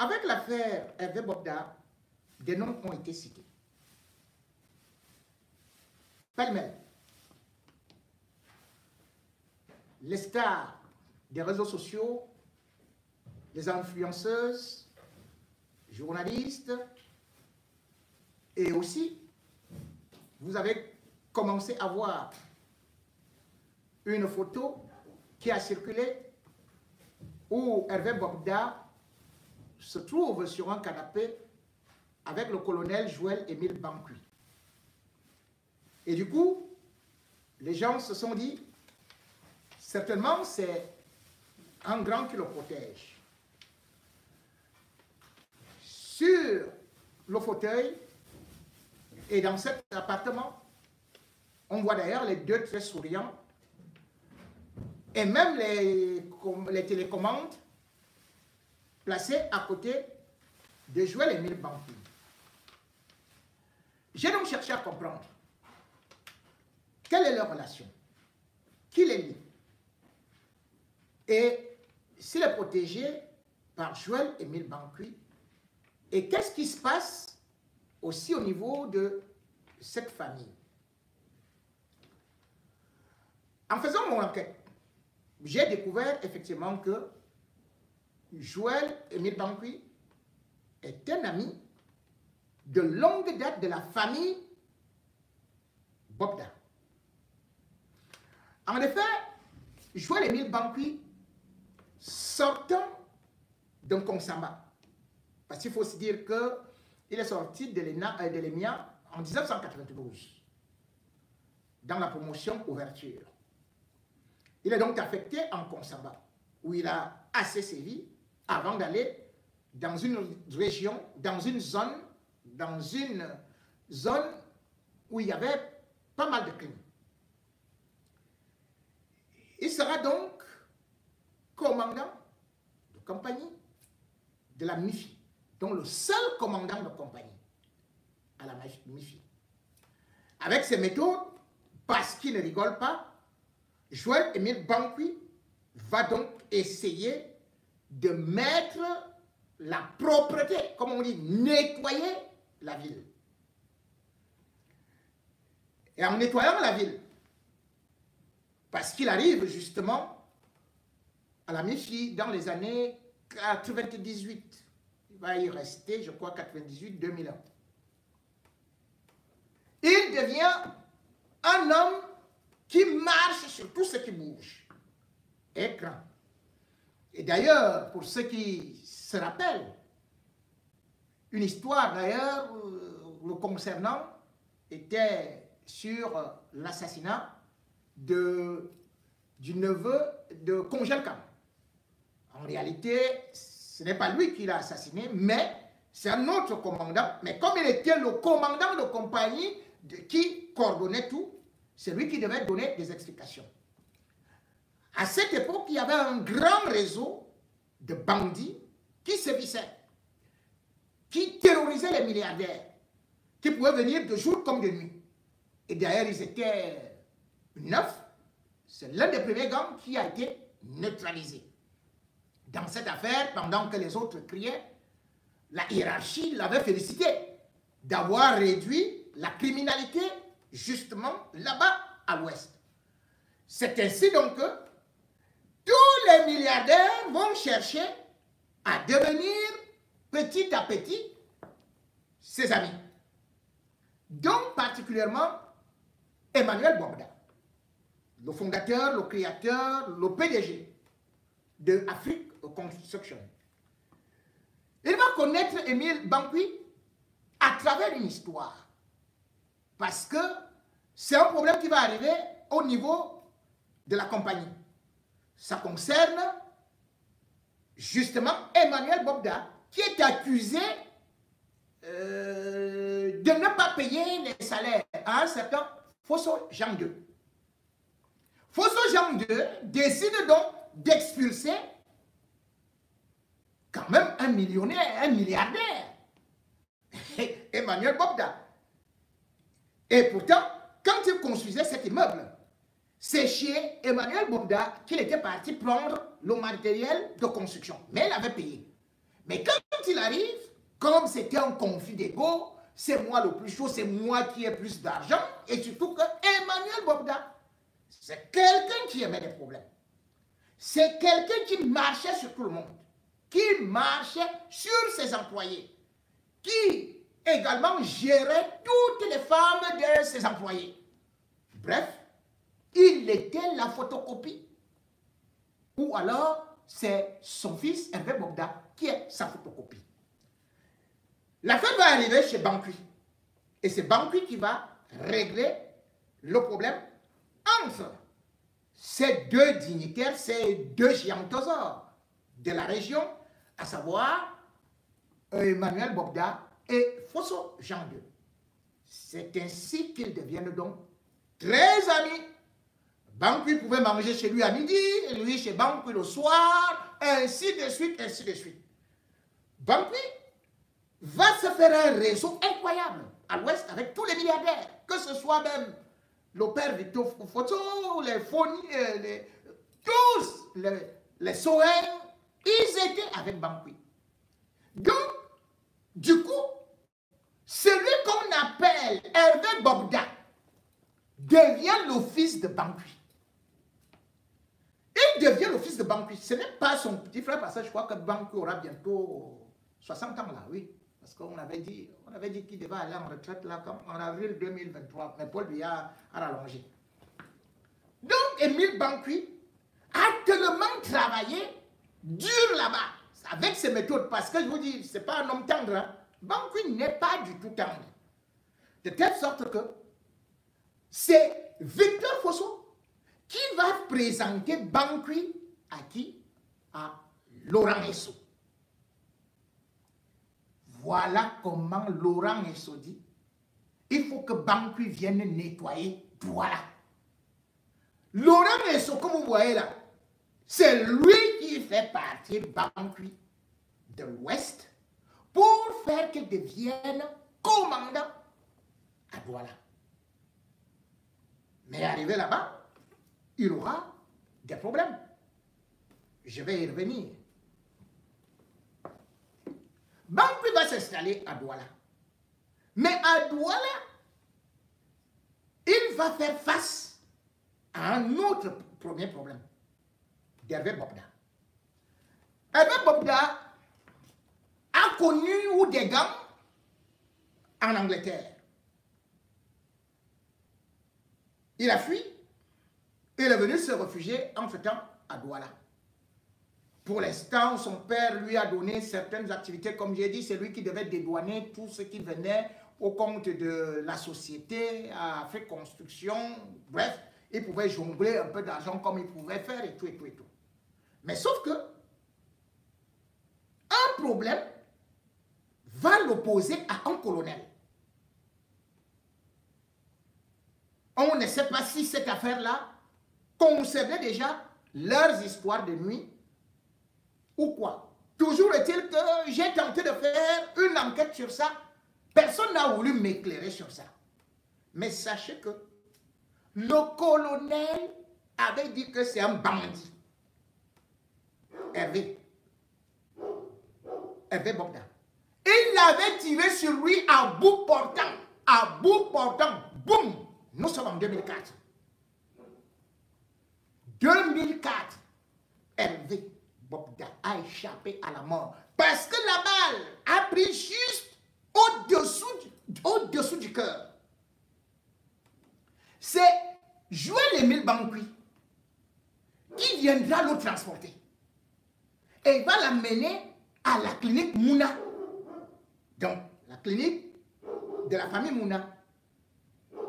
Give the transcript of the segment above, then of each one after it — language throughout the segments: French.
Avec l'affaire Hervé Bobda, des noms ont été cités. Pêle-mêle. Les stars des réseaux sociaux, les influenceuses, journalistes, et aussi, vous avez commencé à voir une photo qui a circulé où Hervé Bobda se trouve sur un canapé avec le colonel Joël Émile Bankui. Et du coup, les gens se sont dit, certainement c'est un grand qui le protège. Sur le fauteuil et dans cet appartement, on voit d'ailleurs les deux très souriants et même les télécommandes placées à côté de Joël Émile Bankui. J'ai donc cherché à comprendre quelle est leur relation, qui les lie et s'il est protégé par Joël Émile Bankui et qu'est-ce qui se passe aussi au niveau de cette famille. En faisant mon enquête, j'ai découvert effectivement que Joël Émile Bankui est un ami de longue date de la famille Bobda. En effet, Joël Émile Bankui, sortant d'un Konsamba, parce qu'il faut se dire qu'il est sorti de l'EMIA en 1992, dans la promotion ouverture. Il est donc affecté en Konsamba, où il a assez sévi avant d'aller dans une région, dans une zone où il y avait pas mal de crimes. Il sera donc commandant de compagnie de la MIFI, donc le seul commandant de compagnie à la MIFI. Avec ses méthodes, parce qu'il ne rigole pas, Joël Émile Bankui va donc essayer de mettre la propreté, comme on dit, nettoyer la ville. Et en nettoyant la ville, parce qu'il arrive justement à la MIFI dans les années 98, il va y rester, je crois, 98-2001. Il devient un homme qui marche sur tout ce qui bouge. Et grand. Et d'ailleurs, pour ceux qui se rappellent, une histoire d'ailleurs le concernant était sur l'assassinat du neveu de Kongel Kam. En réalité, ce n'est pas lui qui l'a assassiné, mais c'est un autre commandant. Mais comme il était le commandant de compagnie qui coordonnait tout, c'est lui qui devait donner des explications. À cette époque, il y avait un grand réseau de bandits qui sévissaient, qui terrorisaient les milliardaires, qui pouvaient venir de jour comme de nuit. Et d'ailleurs, ils étaient 9. C'est l'un des premiers gangs qui a été neutralisé. Dans cette affaire, pendant que les autres criaient, la hiérarchie l'avait félicité d'avoir réduit la criminalité justement là-bas à l'ouest. C'est ainsi donc que tous les milliardaires vont chercher à devenir petit à petit ses amis. Donc particulièrement Emmanuel Bobda, le fondateur, le créateur, le PDG de Afrique Construction. Il va connaître Émile Bankui à travers une histoire. Parce que c'est un problème qui va arriver au niveau de la compagnie. Ça concerne justement Emmanuel Bobda, qui est accusé de ne pas payer les salaires à un certain Fosso Jean II. Fosso Jean II décide donc d'expulser quand même un millionnaire, un milliardaire, Emmanuel Bobda. Et pourtant, quand il construisait cet immeuble, c'est chez Emmanuel Bobda qu'il était parti prendre le matériel de construction. Mais il avait payé. Mais quand il arrive, comme c'était un conflit d'ego, c'est moi le plus chaud, c'est moi qui ai plus d'argent, et surtout que Emmanuel Bokda, c'est quelqu'un qui aimait des problèmes. C'est quelqu'un qui marchait sur tout le monde, qui marchait sur ses employés, qui également gérait toutes les femmes de ses employés. Bref, il était la photocopie. Ou alors, c'est son fils, Hervé Bokda, qui est sa photocopie. L'affaire va arriver chez Bankui. Et c'est Bankui qui va régler le problème entre ces deux dignitaires, ces deux gigantosaures de la région, à savoir Emmanuel Bokda et Fosso Jean II. C'est ainsi qu'ils deviennent donc très amis. Bankui pouvait manger chez lui à midi, et lui chez Bankui le soir, ainsi de suite, ainsi de suite. Bankui va se faire un réseau incroyable à l'ouest avec tous les milliardaires, que ce soit même le père Victor Fosso, les Foni, tous les Sohen, ils étaient avec Bankui. Donc, du coup, celui qu'on appelle Hervé Bokda devient le fils de Bankui. Il devient le fils de Bankui. Ce n'est pas son petit frère, parce que je crois que Bankui aura bientôt 60 ans là, oui. Parce qu'on avait dit qu'il devait aller en retraite là, comme en avril 2023. Mais Paul lui a rallongé. Donc, Émile Bankui a tellement travaillé dur là-bas, avec ses méthodes, parce que je vous dis, ce n'est pas un homme tendre. Hein. Bankui n'est pas du tout tendre. De telle sorte que c'est Victor Fosso qui va présenter Bankui à qui? À Laurent Esso. Voilà comment Laurent Esso dit, il faut que Bankui vienne nettoyer Douala. Laurent Esso, comme vous voyez là, c'est lui qui fait partir Bankui de l'Ouest pour faire qu'il devienne commandant à Douala. Mais arrivé là-bas, il aura des problèmes. Je vais y revenir. Bankui va s'installer à Douala. Mais à Douala, il va faire face à un autre premier problème d'Hervé Bokda. Hervé Bokda a connu des gangs en Angleterre. Il a fui. Il est venu se réfugier entre-temps à Douala. Pour l'instant, son père lui a donné certaines activités. Comme j'ai dit, c'est lui qui devait dédouaner tout ce qui venait au compte de la société, a fait construction. Bref, il pouvait jongler un peu d'argent comme il pouvait faire et tout, et tout, et tout. Mais sauf que, un problème va l'opposer à un colonel. On ne sait pas si cette affaire-là concernait déjà leurs histoires de nuit ou quoi. Toujours est-il que j'ai tenté de faire une enquête sur ça. Personne n'a voulu m'éclairer sur ça. Mais sachez que le colonel avait dit que c'est un bandit. Hervé Bokda. Il l'avait tiré sur lui à bout portant. À bout portant. Boum! Nous sommes en 2004. 2004, Hervé Bokda a échappé à la mort. Parce que la balle a pris juste au-dessous du cœur. C'est Joël-Émile Bankui qui viendra le transporter. Et il va l'amener à la clinique Mouna. Donc, la clinique de la famille Mouna.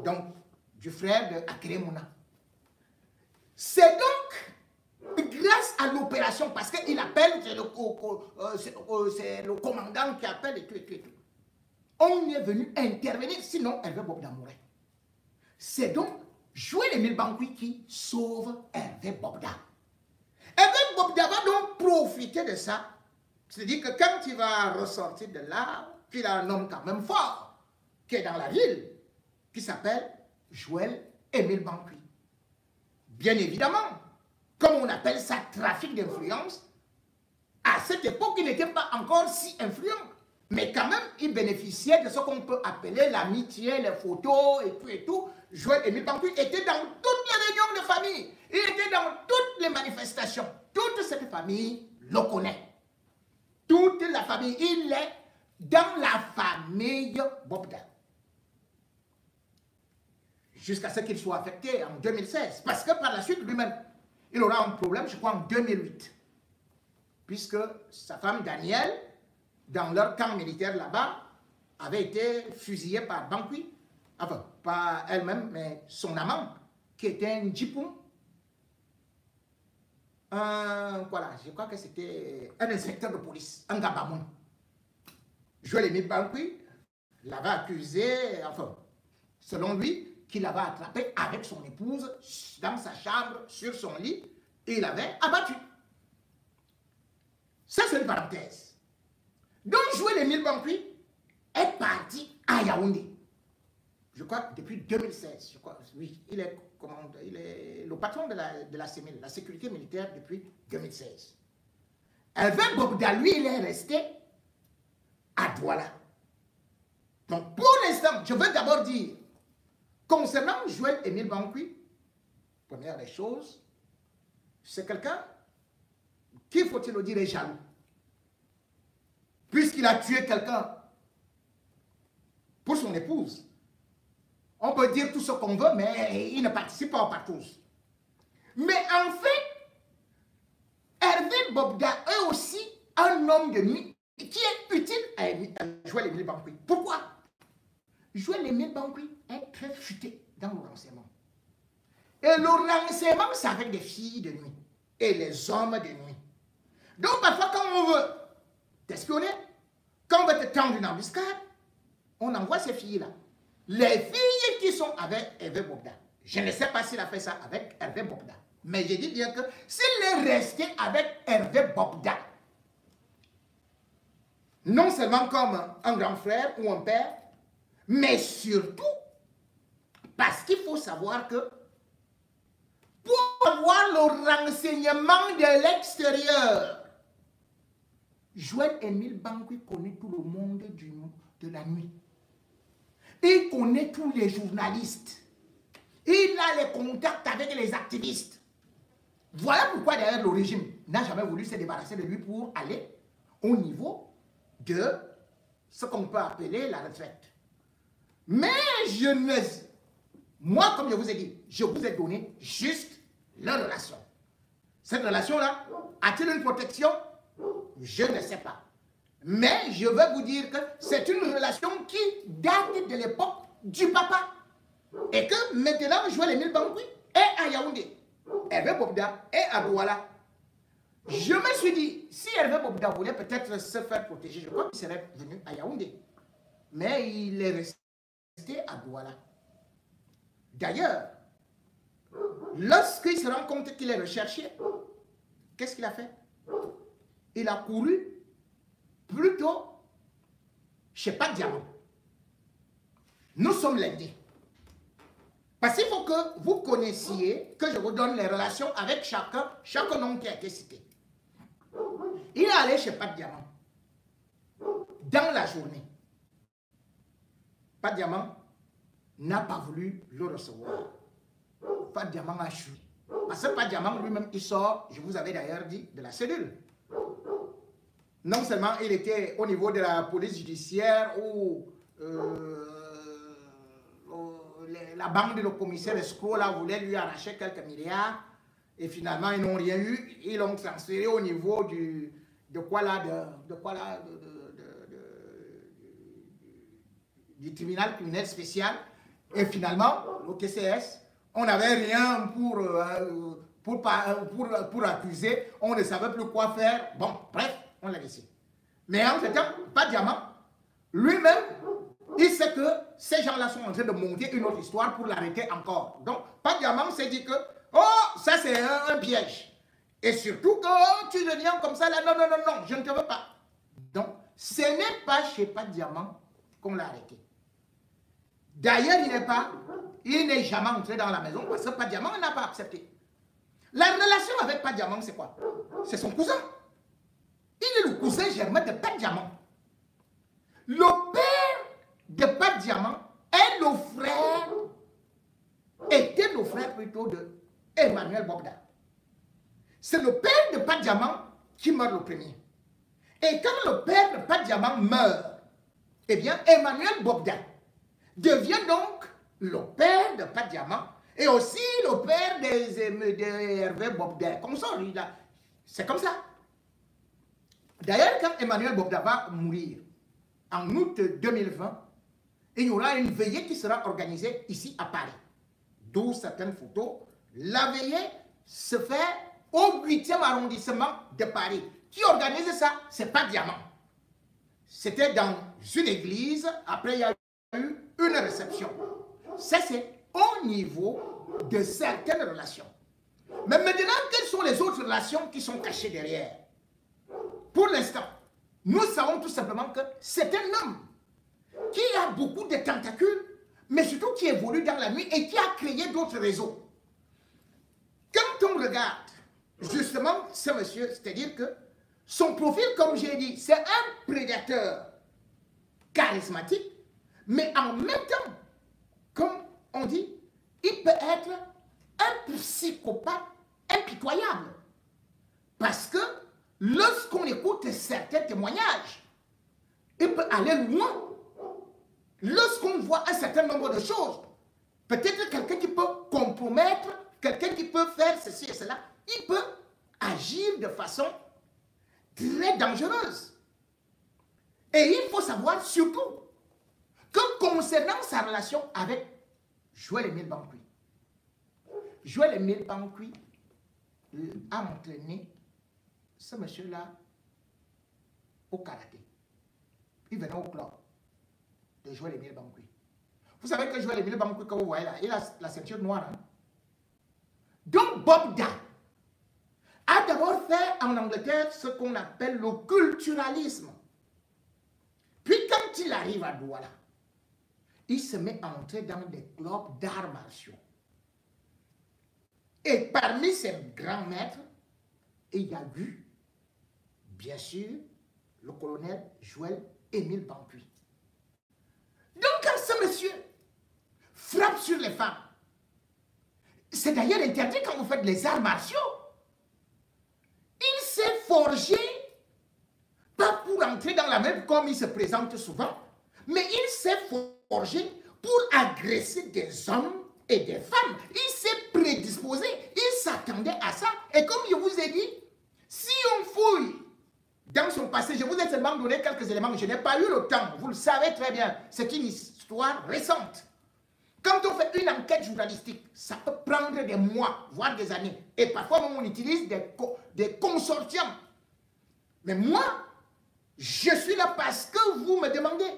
Donc, du frère de Akere Mouna. C'est donc grâce à l'opération, parce qu'il appelle, c'est le commandant qui appelle et tout, et tout, et tout. On est venu intervenir, sinon Hervé Bokda mourrait. C'est donc Joël-Émile Bankui qui sauve Hervé Bokda. Hervé Bokda va donc profiter de ça. C'est-à-dire que quand il va ressortir de là, qu'il a un homme quand même fort, qui est dans la ville, qui s'appelle Joël-Émile Bankui. Bien évidemment, comme on appelle ça trafic d'influence, à cette époque, il n'était pas encore si influent. Mais quand même, il bénéficiait de ce qu'on peut appeler l'amitié, les photos et tout et tout. Joël-Émile Bankui était dans toutes les réunions de famille. Il était dans toutes les manifestations. Toute cette famille le connaît. Toute la famille, il est dans la famille Bobda. Jusqu'à ce qu'il soit affecté en 2016. Parce que par la suite, lui-même, il aura un problème, je crois, en 2008. Puisque sa femme Danielle, dans leur camp militaire là-bas, avait été fusillée par Bankui. Enfin, pas elle-même, mais son amant, qui était un djipoum. Voilà, je crois que c'était un inspecteur de police, un Gabamoun. Joël-Émile Bankui l'avait accusé, enfin, selon lui, qu'il avait attrapé avec son épouse dans sa chambre, sur son lit, et il l'avait abattu. Ça, c'est une parenthèse. Donc, Joël-Émile Bankui est parti à Yaoundé. Je crois depuis 2016. Je crois, oui, il est le patron de la CEMIL, la sécurité militaire, depuis 2016. Hervé Bobda, lui, il est resté à Douala. Donc, pour l'instant, je veux d'abord dire, concernant Joël-Émile Bankui, première des choses, c'est quelqu'un qui, faut-il le dire, est jaloux. Puisqu'il a tué quelqu'un pour son épouse. On peut dire tout ce qu'on veut, mais il ne participe pas au partouze. Mais en fait, Hervé Bobda est aussi un homme de nuit qui est utile à Joël-Émile Bankui. Pourquoi? Joël-Émile Bankui est très futé dans le renseignement. Et le renseignement, c'est avec des filles de nuit et les hommes de nuit. Donc parfois, quand on veut t'espionner, quand on veut te tendre une embuscade, on envoie ces filles-là. Les filles qui sont avec Hervé Bobda. Je ne sais pas s'il a fait ça avec Hervé Bobda. Mais je dis bien que s'il est resté avec Hervé Bobda, non seulement comme un grand frère ou un père, mais surtout parce qu'il faut savoir que pour avoir le renseignement de l'extérieur, Joël-Émile Bankui connaît tout le monde de la nuit. Il connaît tous les journalistes. Il a les contacts avec les activistes. Voilà pourquoi d'ailleurs le régime n'a jamais voulu se débarrasser de lui pour aller au niveau de ce qu'on peut appeler la retraite. Mais moi, comme je vous ai dit, je vous ai donné juste leur relation. Cette relation-là, a-t-il une protection? Je ne sais pas. Mais je veux vous dire que c'est une relation qui date de l'époque du papa. Et que maintenant, Joël-Émile Bankui est à Yaoundé. Hervé Bobda est à Douala. Je me suis dit, si Hervé Bobda voulait peut-être se faire protéger, je crois qu'il serait venu à Yaoundé. Mais il est resté à Douala. D'ailleurs, lorsqu'il se rend compte qu'il est recherché, qu'est-ce qu'il a fait? Il a couru plutôt chez Pat Diamant. Nous sommes lundi. Parce qu'il faut que vous connaissiez, que je vous donne les relations avec chaque nom qui a été cité. Il est allé chez Pat Diamant dans la journée. Pat Diamant n'a pas voulu le recevoir. Pat Diamant a fui. Parce que Pat Diamant lui-même, il sort, je vous avais d'ailleurs dit, de la cellule. Non seulement il était au niveau de la police judiciaire où la bande de commissaire escroc là voulait lui arracher quelques milliards et finalement ils n'ont rien eu. Ils l'ont transféré au niveau du tribunal criminel spécial et finalement au TCS on n'avait rien pour accuser, on ne savait plus quoi faire. Bon, bref, on l'a laissé. Mais en fait, Pat Diamant, lui-même, il sait que ces gens-là sont en train de monter une autre histoire pour l'arrêter encore. Donc, Pat Diamant s'est dit que, oh, ça c'est un piège. Et surtout que tu reviens comme ça, là, non, non, non, non, je ne te veux pas. Donc, ce n'est pas chez Pat Diamant qu'on l'a arrêté. D'ailleurs, il n'est jamais entré dans la maison parce que Pat Diamant n'a pas accepté. La relation avec Pat Diamant, c'est quoi? C'est son cousin. Il est le cousin germain de Pat Diamant. Le père de Pat Diamant est le frère, était le frère plutôt de Emmanuel Bobda. C'est le père de Pat Diamant qui meurt le premier. Et quand le père de Pat Diamant meurt, eh bien, Emmanuel Bobda devient donc le père de Pat Diamant et aussi le père de Hervé Bobda. Comme ça, c'est comme ça. D'ailleurs, quand Emmanuel Bobda va mourir en août 2020, il y aura une veillée qui sera organisée ici à Paris. D'où certaines photos. La veillée se fait au 8e arrondissement de Paris. Qui organise ça? C'est pas Diamant. C'était dans une église. Après, il y a eu une réception. Ça, c'est au niveau de certaines relations. Mais maintenant, quelles sont les autres relations qui sont cachées derrière? Pour l'instant, nous savons tout simplement que c'est un homme qui a beaucoup de tentacules, mais surtout qui évolue dans la nuit et qui a créé d'autres réseaux. Quand on regarde justement ce monsieur, c'est-à-dire que son profil, comme j'ai dit, c'est un prédateur charismatique, mais en même temps, comme on dit, il peut être un psychopathe impitoyable. Parce que lorsqu'on écoute certains témoignages, il peut aller loin. Lorsqu'on voit un certain nombre de choses, peut-être quelqu'un qui peut compromettre, quelqu'un qui peut faire ceci et cela, il peut agir de façon très dangereuse. Et il faut savoir surtout que concernant sa relation avec Joël-Émile Bankouy, Joël-Émile Bankouy a entraîné ce monsieur-là au karaté. Il venait au club de Joël-Émile Bankouy. Vous savez que Joël-Émile Bankouy, comme vous voyez là, il a la ceinture noire. Hein? Donc Bobda a d'abord fait en Angleterre ce qu'on appelle le culturalisme. Puis quand il arrive à Douala, il se met à entrer dans des clubs d'arts martiaux. Et parmi ses grands maîtres, il y a eu, bien sûr, le colonel Joël-Émile Bankouy. Donc quand ce monsieur frappe sur les femmes, c'est d'ailleurs interdit quand vous faites les arts martiaux. Il s'est forgé, pas pour entrer dans la même comme il se présente souvent, mais il s'est forgé pour agresser des hommes et des femmes. Il s'est prédisposé, il s'attendait à ça. Et comme je vous ai dit, si on fouille dans son passé, je vous ai seulement donné quelques éléments, je n'ai pas eu le temps, vous le savez très bien, c'est une histoire récente. Quand on fait une enquête journalistique, ça peut prendre des mois, voire des années. Et parfois, on utilise des consortiums. Mais moi, je suis là parce que vous me demandez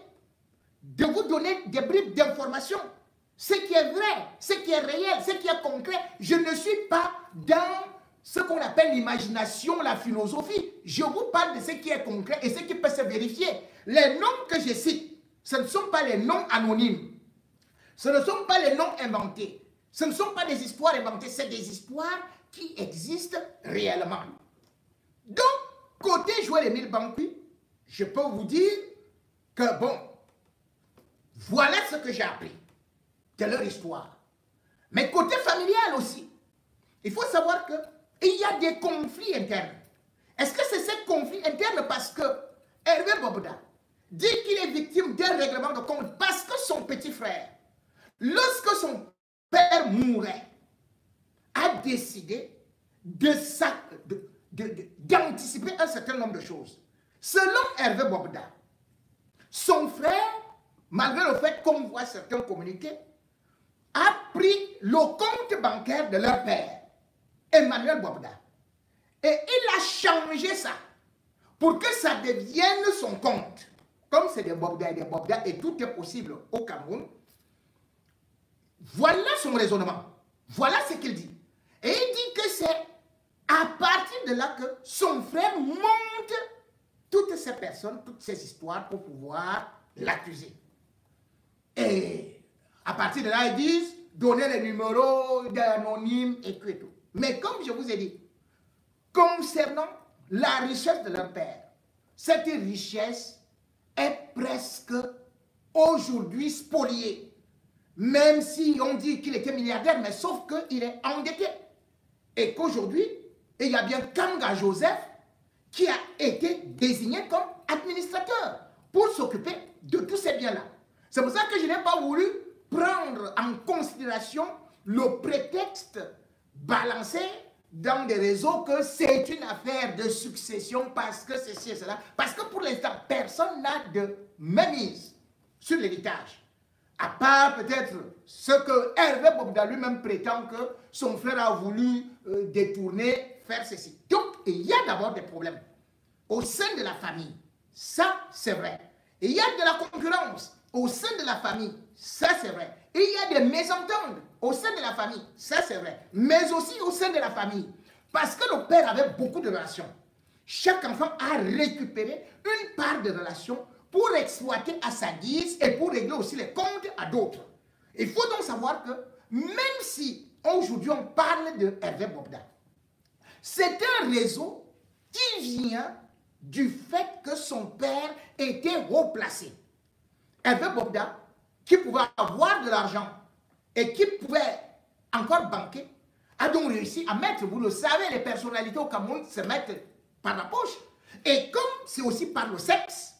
de vous donner des bribes d'informations. Ce qui est vrai, ce qui est réel, ce qui est concret. Je ne suis pas dans ce qu'on appelle l'imagination, la philosophie. Je vous parle de ce qui est concret et ce qui peut se vérifier. Les noms que je cite, ce ne sont pas les noms anonymes. Ce ne sont pas les noms inventés. Ce ne sont pas des histoires inventées, c'est des histoires qui existent réellement. Donc, côté Joël-Émile Bankouy, je peux vous dire que bon, voilà ce que j'ai appris de leur histoire. Mais côté familial aussi, il faut savoir qu'il y a des conflits internes. Est-ce que c'est ces conflits internes parce que Hervé Bobda dit qu'il est victime d'un règlement de compte parce que son petit frère, lorsque son père mourait, a décidé d'anticiper un certain nombre de choses. Selon Hervé Bobda, son frère, malgré le fait qu'on voit certains communiqués, a pris le compte bancaire de leur père, Emmanuel Bobda. Et il a changé ça pour que ça devienne son compte. Comme c'est des Bobda et tout est possible au Cameroun, voilà son raisonnement. Voilà ce qu'il dit. Et il dit que c'est à partir de là que son frère monte toutes ces personnes, toutes ces histoires pour pouvoir l'accuser. Et à partir de là, ils disent donner les numéros d'anonymes et tout et tout. Mais comme je vous ai dit, concernant la richesse de leur père, cette richesse est presque aujourd'hui spoliée. Même si on dit qu'il était milliardaire, mais sauf qu'il est endetté. Et qu'aujourd'hui, il y a bien Kanga Joseph qui a été désigné comme administrateur pour s'occuper de tous ces biens-là. C'est pour ça que je n'ai pas voulu prendre en considération le prétexte balancé dans des réseaux que c'est une affaire de succession parce que ceci et cela. Parce que pour l'instant, personne n'a de mainmise sur l'héritage. À part peut-être ce que Hervé Bobda lui-même prétend que son frère a voulu détourner, faire ceci. Donc, il y a d'abord des problèmes au sein de la famille. Ça, c'est vrai. Et il y a de la concurrence au sein de la famille. Ça, c'est vrai. Et il y a des mésententes au sein de la famille. Ça, c'est vrai. Mais aussi au sein de la famille. Parce que le père avait beaucoup de relations. Chaque enfant a récupéré une part de relations pour exploiter à sa guise et pour régler aussi les comptes à d'autres. Il faut donc savoir que même si aujourd'hui on parle de Hervé Bobda, c'est un réseau qui vient du fait que son père était haut placé. Hervé Bobda, qui pouvait avoir de l'argent et qui pouvait encore banquer, a donc réussi à mettre, vous le savez, les personnalités au Cameroun se mettent par la poche. Et comme c'est aussi par le sexe,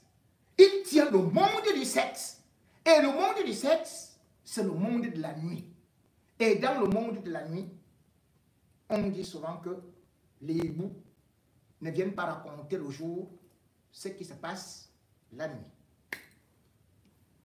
il tient le monde du sexe. Et le monde du sexe, c'est le monde de la nuit. Et dans le monde de la nuit, on dit souvent que les hiboux ne viennent pas raconter le jour ce qui se passe la nuit.